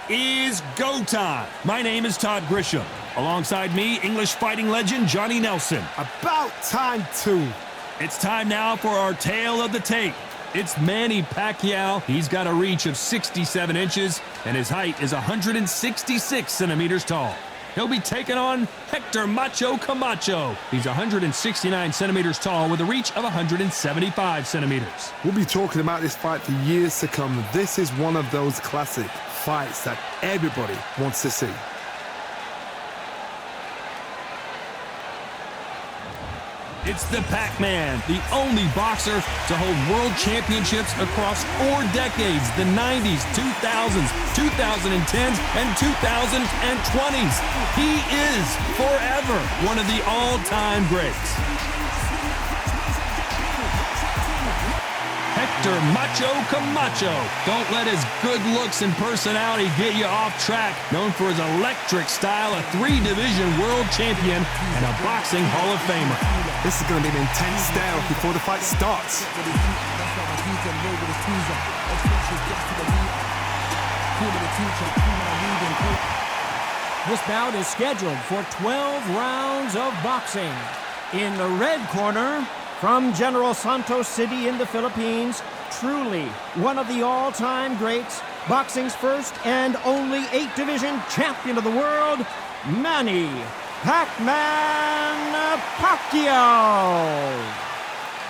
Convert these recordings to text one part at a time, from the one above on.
is go time. My name is Todd Grisham. Alongside me, English fighting legend Johnny Nelson. About time, too. It's time now for our tale of the tape. It's Manny Pacquiao. He's got a reach of 67 inches, and his height is 166 centimeters tall. He'll be taking on Hector Macho Camacho. He's 169 centimeters tall with a reach of 175 centimeters. We'll be talking about this fight for years to come. This is one of those classic fights that everybody wants to see. It's the Pac-Man, the only boxer to hold world championships across 4 decades, the 90s, 2000s, 2010s, and 2020s. He is forever one of the all-time greats. Hector Macho Camacho. Don't let his good looks and personality get you off track. Known for his electric style, a 3-division world champion, and a boxing Hall of Famer. This is going to be an intense stare before the fight starts. This bout is scheduled for 12 rounds of boxing. In the red corner, from General Santos City in the Philippines, truly one of the all-time greats, boxing's first and only 8-division champion of the world, Manny Pac-Man Pacquiao.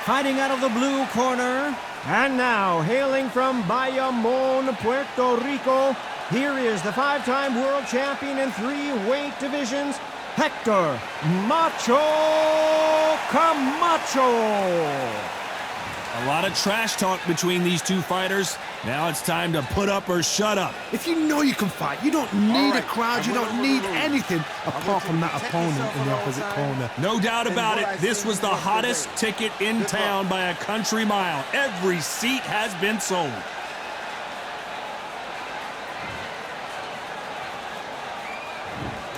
Fighting out of the blue corner, and now hailing from Bayamon, Puerto Rico, here is the 5-time world champion in 3 weight divisions, Hector Macho Camacho. A lot of trash talk between these two fighters. Now it's time to put up or shut up. If you know you can fight, you don't need a crowd, you don't need anything apart from that opponent in the opposite corner. No doubt about it, this was the hottest ticket in town by a country mile. Every seat has been sold.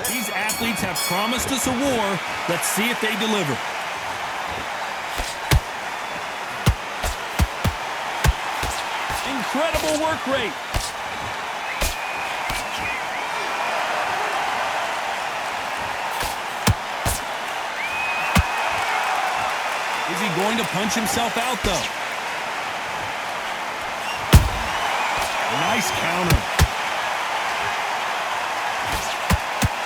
These athletes have promised us a war. Let's see if they deliver. Incredible work rate. Is he going to punch himself out, though? Nice counter.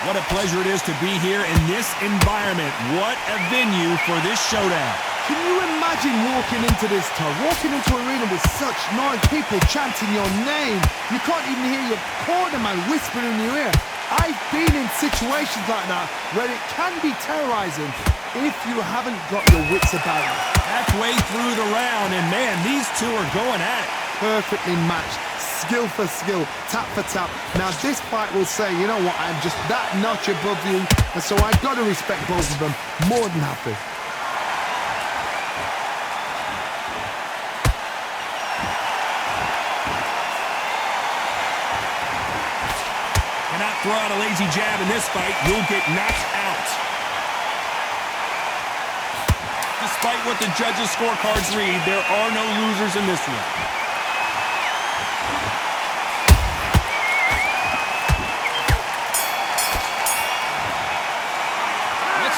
What a pleasure it is to be here in this environment. What a venue for this showdown. Can you imagine walking into this town, walking into an arena with such noise, people chanting your name? You can't even hear your cornerman whispering in your ear. I've been in situations like that where it can be terrorizing if you haven't got your wits about you. Halfway through the round, and man, these two are going at it. Perfectly matched, skill for skill, tap for tap. Now this fight will say, you know what, I'm just that notch above you, and so I've got to respect both of them more than happy. Cannot throw out a lazy jab in this fight, you'll get knocked out. Despite what the judges' scorecards read, there are no losers in this one.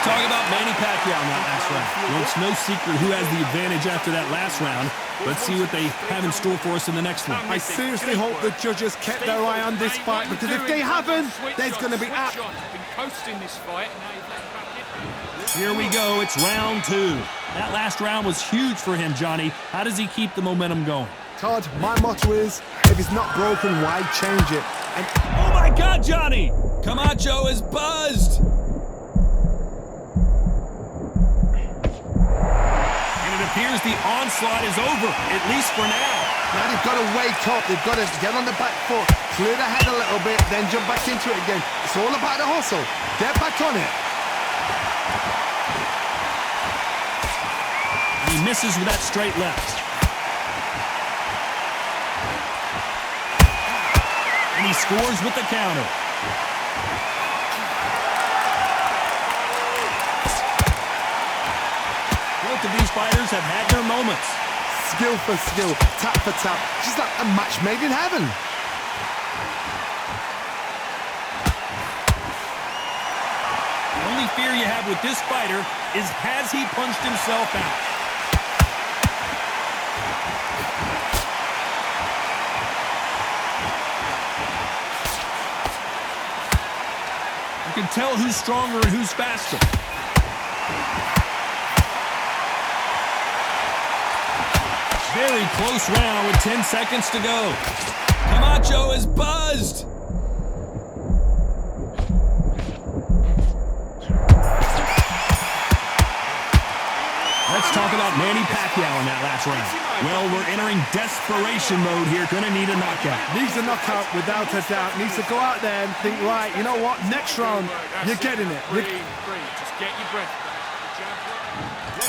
Talk about Manny Pacquiao in that last round. Well, it's no secret who has the advantage after that last round. Let's see what they have in store for us in the next one. I seriously hope the judges kept their eye on this fight, because if they haven't, there's going to be... Here we go. It's round 2. That last round was huge for him, Johnny. How does he keep the momentum going? Todd, my motto is, if it's not broken, why change it? And oh my God, Johnny! Camacho is buzzed! Appears the onslaught is over, at least for now. Now they've got to wake up, they've got to get on the back foot, clear the head a little bit, then jump back into it again. It's all about the hustle. Get back on it. He misses with that straight left. And he scores with the counter. Both of these fighters have had their moments. Skill for skill, tap for tap, just like a match made in heaven. fear you have with this fighter is, has he punched himself out? You can tell who's stronger and who's faster. Very close round with 10 seconds to go. Camacho is buzzed. Let's talk about Manny Pacquiao in that last round. Well, we're entering desperation mode here. Gonna need a knockout. Needs a knockout without a doubt. Needs to go out there and think, right, you know what? Next round, you're getting it. Just get your breath back.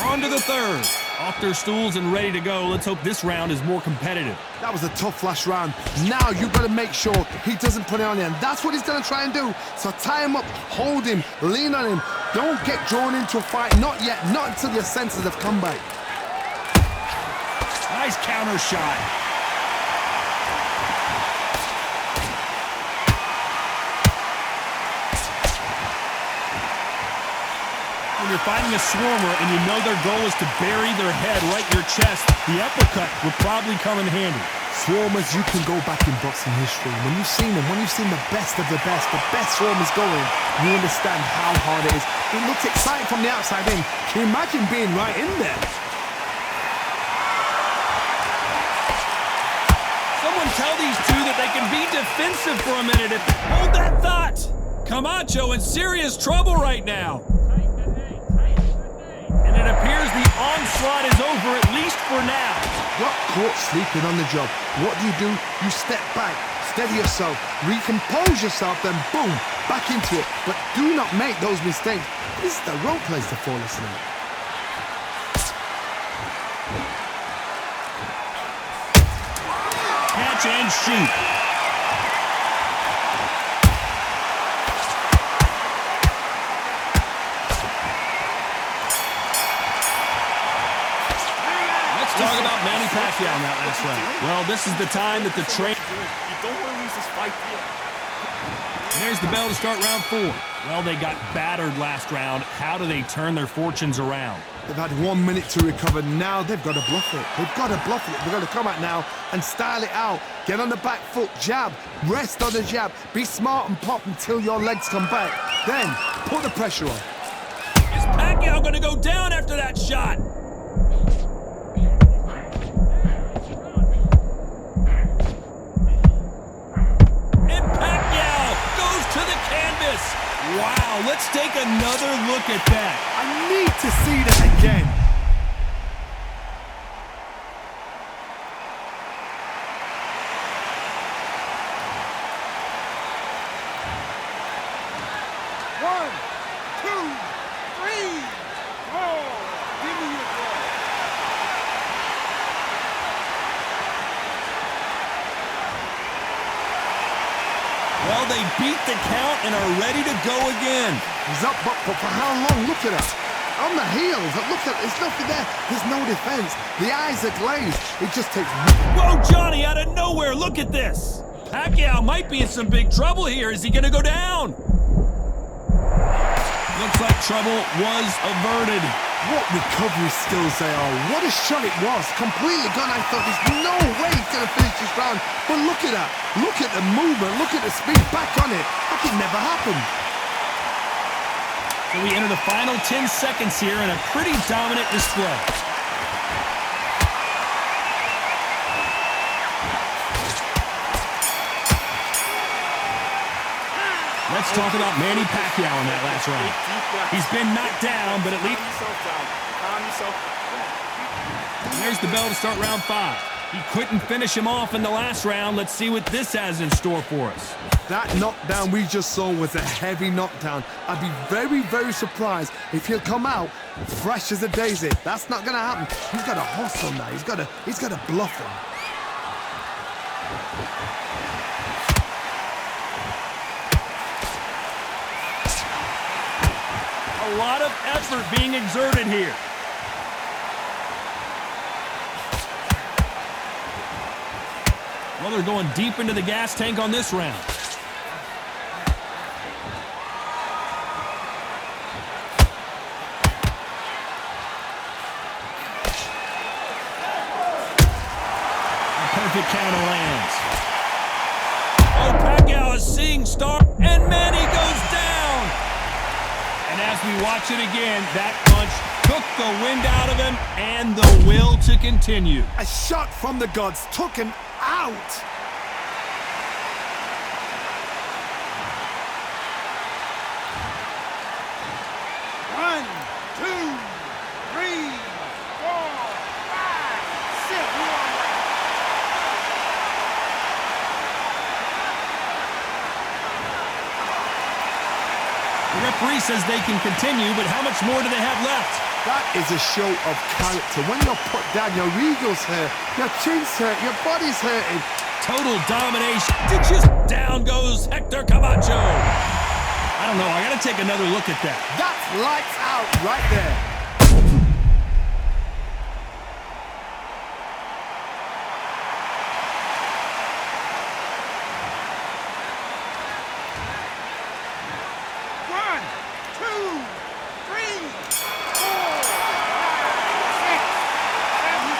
On to the third. Off their stools and ready to go. Let's hope this round is more competitive. That was a tough last round. Now you've got to make sure he doesn't put it on you. And that's what he's going to try and do. So tie him up, hold him, lean on him. Don't get drawn into a fight. Not yet. Not until your senses have come back. Nice counter shot. When you're fighting a swarmer and you know their goal is to bury their head right in your chest, the uppercut would probably come in handy. Swarmers, you can go back in boxing history. When you've seen them, when you've seen the best of the best swarmers going, you understand how hard it is. It looks exciting from the outside in. Can you imagine being right in there? Someone tell these two that they can be defensive for a minute. Hold that thought. Camacho in serious trouble right now. And it appears the onslaught is over, at least for now. Got caught sleeping on the job. What do? You step back, steady yourself, recompose yourself, then boom, back into it. But do not make those mistakes. This is the wrong place to fall asleep. Catch and shoot. Talk about Manny Pacquiao in that last round. Well, this is the time that the train... You don't want to lose this fight here. There's the bell to start round 4. Well, they got battered last round. How do they turn their fortunes around? They've had 1 minute to recover. Now they've got to bluff it. They've got to bluff it. They've got to come out now and style it out. Get on the back foot, jab, rest on the jab. Be smart and pop until your legs come back. Then, put the pressure on. Is Pacquiao going to go down after that shot? Wow, let's take another look at that. I need to see that again. One, two, three, four. Give me your ball. Well, they beat the count and are ready to go again. He's up, but for how long? Look at that. On the heels. Look at, there's nothing there. There's no defense. The eyes are glazed. It just takes... Whoa, Johnny, out of nowhere. Look at this. Pacquiao might be in some big trouble here. Is he going to go down? Looks like trouble was averted. What recovery skills they are. What a shot it was. Completely gone. I thought there's no way he's going to finish this round. But look at that. Look at the movement. Look at the speed. Back on it. That could never happen. So we enter the final 10 seconds here in a pretty dominant display. Let's talk about Manny Pacquiao in that last round. He's been knocked down, but at least... There's the bell to start round 5. He couldn't finish him off in the last round. Let's see what this has in store for us. That knockdown we just saw was a heavy knockdown. I'd be very, very surprised if he'll come out fresh as a daisy. That's not going to happen. He's got to hustle now. He's got to bluff him. A lot of effort being exerted here. Well, they're going deep into the gas tank on this round. Terrific counter lands. Oh, Pacquiao is seeing star, and Manny goes down. And as we watch it again, that punch took the wind out of him and the will to continue. A shot from the gods took him out. One, two, three, four, five, six. The referee says they can continue, but how much more do they have left? That is a show of character. When you're put down, your ego's hurt, your chin's hurt, your body's hurting. Total domination. Just down goes Hector Camacho. I don't know. I got to take another look at that. That's lights out right there. One, two, three, four, five, six, seven.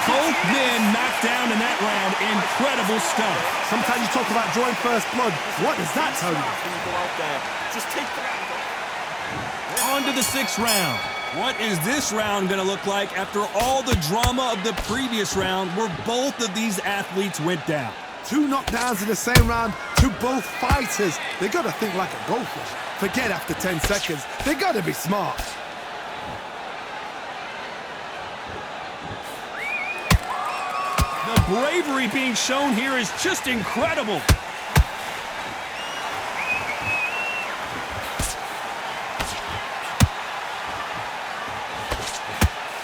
Both men knocked down in that round. Incredible stuff. Sometimes you talk about drawing first blood. What does that tell you? When you go out there, just take the round. On to the sixth round. What is this round going to look like after all the drama of the previous round where both of these athletes went down? 2 knockdowns in the same round to both fighters. They got to think like a goldfish. Forget after 10 seconds. They got to be smart. The bravery being shown here is just incredible.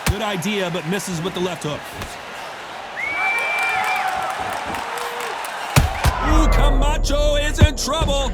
Good idea, but misses with the left hook. Ooh, Camacho is in trouble.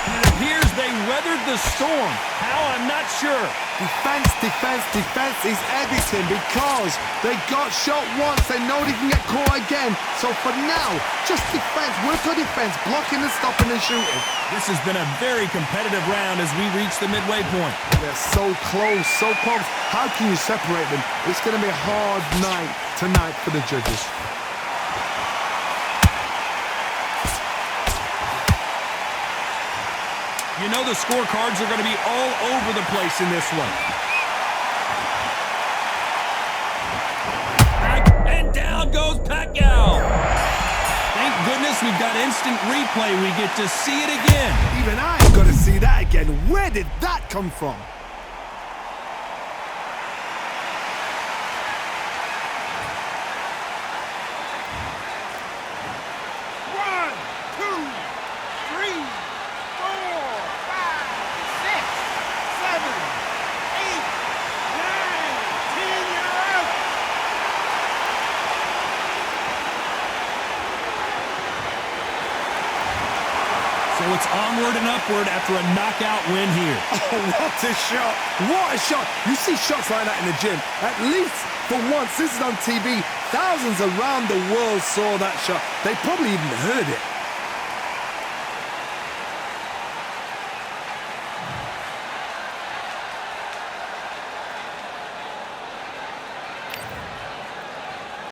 And it appears they weathered the storm. How, I'm not sure. Defense, defense, defense is everything because they got shot once. They know they can get caught again. So for now, just defense, work on defense, blocking and stopping and shooting. This has been a very competitive round as we reach the midway point. They're so close, so close. How can you separate them? It's going to be a hard night tonight for the judges. You know the scorecards are going to be all over the place in this one. And down goes Pacquiao. Thank goodness we've got instant replay. We get to see it again. Even I've got to see that again. Where did that come from? One, two, three, four, five, six, seven, eight, nine, 10, you're out. So it's onward and upward after a knockout win here. Oh, what a shot! What a shot! You see shots like that in the gym. At least for once, this is on TV. Thousands around the world saw that shot. They probably even heard it.